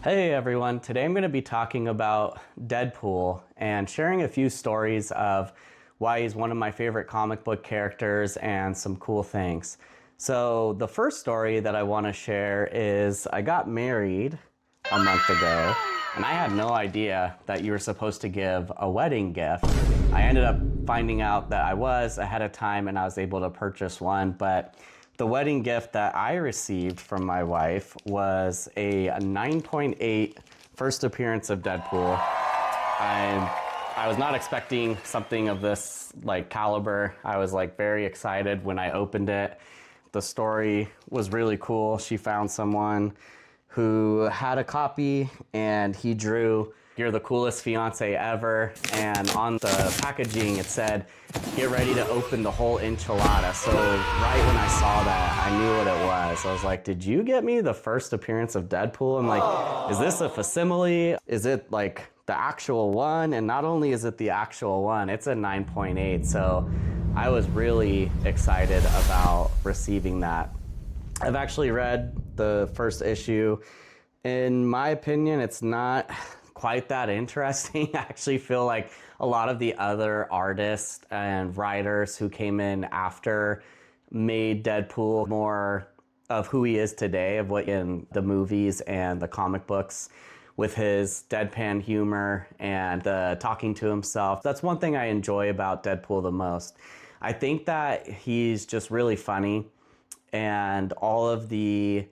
Hey everyone, today I'm going to be talking about Deadpool and sharing a few stories of why he's one of my favorite comic book characters and some cool things. So the first story that I want to share is I got married a month ago and I had no idea that you were supposed to give a wedding gift. I ended up finding out that I was ahead of time and I was able to purchase one, but the wedding gift that I received from my wife was a 9.8 first appearance of Deadpool. I was not expecting something of this caliber. I was very excited when I opened it. The story was really cool. She found someone who had a copy and he drew, "You're the coolest fiance ever." And on the packaging it said, "Get ready to open the whole enchilada." So right when I saw that, I knew what it was. I was like, did you get me the first appearance of Deadpool? I'm like, is this a facsimile? Is it like the actual one? And not only is it the actual one, it's a 9.8. So I was really excited about receiving that. I've actually read the first issue. In my opinion, it's not quite that interesting. I actually feel like a lot of the other artists and writers who came in after made Deadpool more of who he is today, of what in the movies and the comic books, with his deadpan humor and talking to himself. That's one thing I enjoy about Deadpool the most. I think that he's just really funny, and all of the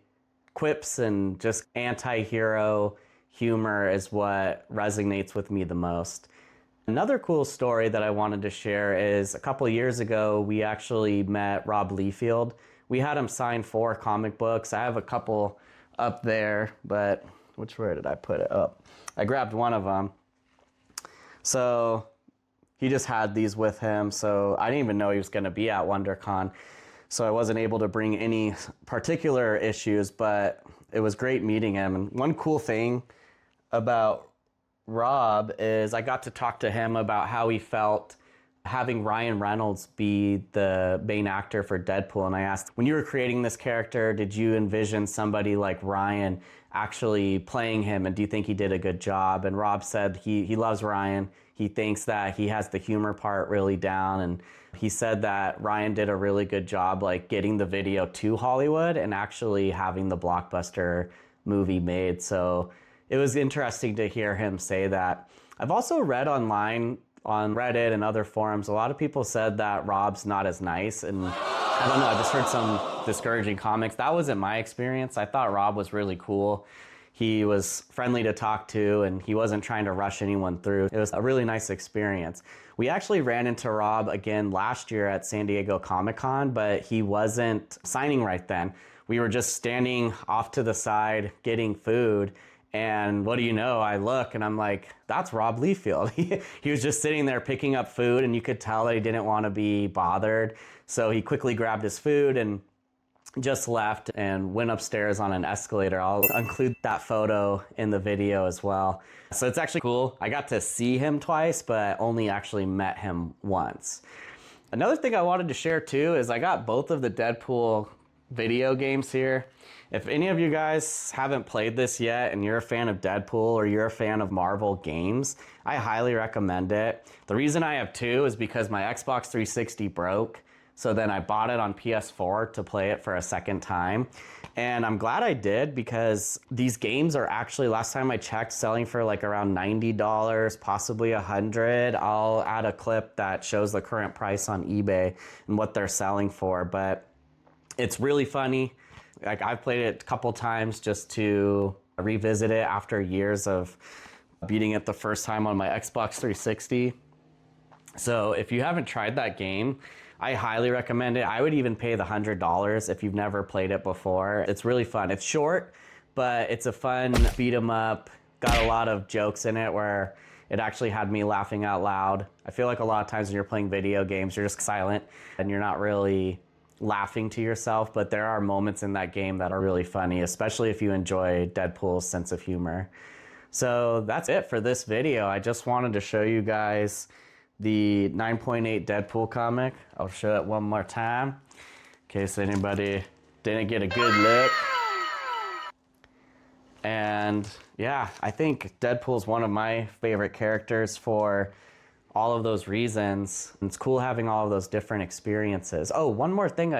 quips and just anti-hero humor is what resonates with me the most. Another cool story that I wanted to share is a couple years ago, we actually met Rob Liefeld. We had him sign 4 comic books. I have a couple up there, but where did I put it up? I grabbed one of them. So he just had these with him. So I didn't even know he was going to be at WonderCon. So I wasn't able to bring any particular issues, but it was great meeting him. And one cool thing about Rob is I got to talk to him about how he felt having Ryan Reynolds be the main actor for Deadpool. And I asked, when you were creating this character, did you envision somebody like Ryan actually playing him? And do you think he did a good job? And Rob said he loves Ryan. He thinks that he has the humor part really down. And he said that Ryan did a really good job getting the video to Hollywood and actually having the blockbuster movie made. So it was interesting to hear him say that. I've also read online on Reddit and other forums, a lot of people said that Rob's not as nice, and I don't know, I just heard some discouraging comments. That wasn't my experience. I thought Rob was really cool. He was friendly to talk to and he wasn't trying to rush anyone through. It was a really nice experience. We actually ran into Rob again last year at San Diego Comic-Con, but he wasn't signing right then. We were just standing off to the side getting food. And what do you know, I look and I'm like, that's Rob Liefeld. He was just sitting there picking up food and you could tell that he didn't want to be bothered. So he quickly grabbed his food and just left and went upstairs on an escalator. I'll include that photo in the video as well. So it's actually cool. I got to see him twice, but only actually met him once. Another thing I wanted to share too is I got both of the Deadpool video games here. If any of you guys haven't played this yet and you're a fan of Deadpool or you're a fan of Marvel games, I highly recommend it. The reason I have 2 is because my Xbox 360 broke. So then I bought it on PS4 to play it for a second time. And I'm glad I did, because these games are actually, last time I checked, selling for around $90, possibly $100. I'll add a clip that shows the current price on eBay and what they're selling for. But it's really funny. I've played it a couple times just to revisit it after years of beating it the first time on my Xbox 360. So if you haven't tried that game, I highly recommend it. I would even pay the $100 if you've never played it before. It's really fun. It's short, but it's a fun beat 'em up. Got a lot of jokes in it where it actually had me laughing out loud. I feel like a lot of times when you're playing video games, you're just silent and you're not really laughing to yourself, but there are moments in that game that are really funny, especially if you enjoy Deadpool's sense of humor. So that's it for this video. I just wanted to show you guys the 9.8 Deadpool comic. I'll show it one more time in case anybody didn't get a good look. And yeah, I think Deadpool's one of my favorite characters for all of those reasons. It's cool having all of those different experiences. Oh, one more thing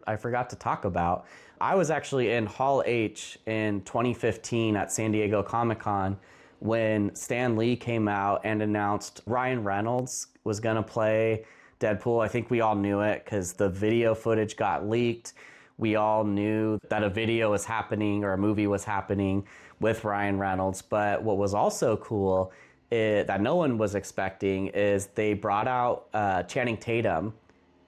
I forgot to talk about. I was actually in Hall H in 2015 at San Diego Comic-Con when Stan Lee came out and announced Ryan Reynolds was gonna play Deadpool. I think we all knew it because the video footage got leaked. We all knew that a video was happening or a movie was happening with Ryan Reynolds. But what was also cool that no one was expecting is they brought out Channing Tatum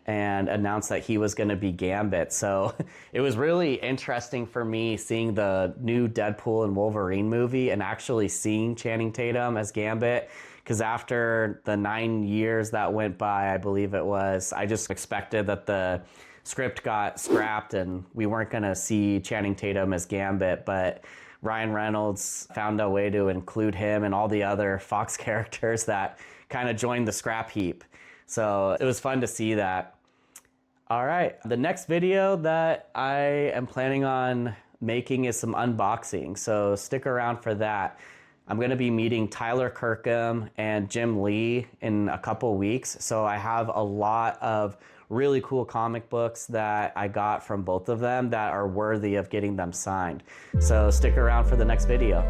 and announced that he was going to be Gambit. So it was really interesting for me seeing the new Deadpool and Wolverine movie and actually seeing Channing Tatum as Gambit. Because after the 9 years that went by, I believe it was, I just expected that the script got scrapped and we weren't going to see Channing Tatum as Gambit. But Ryan Reynolds found a way to include him and all the other Fox characters that kind of joined the scrap heap. So it was fun to see that. All right, the next video that I am planning on making is some unboxing, so stick around for that. I'm gonna be meeting Tyler Kirkham and Jim Lee in a couple weeks, so I have a lot of really cool comic books that I got from both of them that are worthy of getting them signed. So stick around for the next video.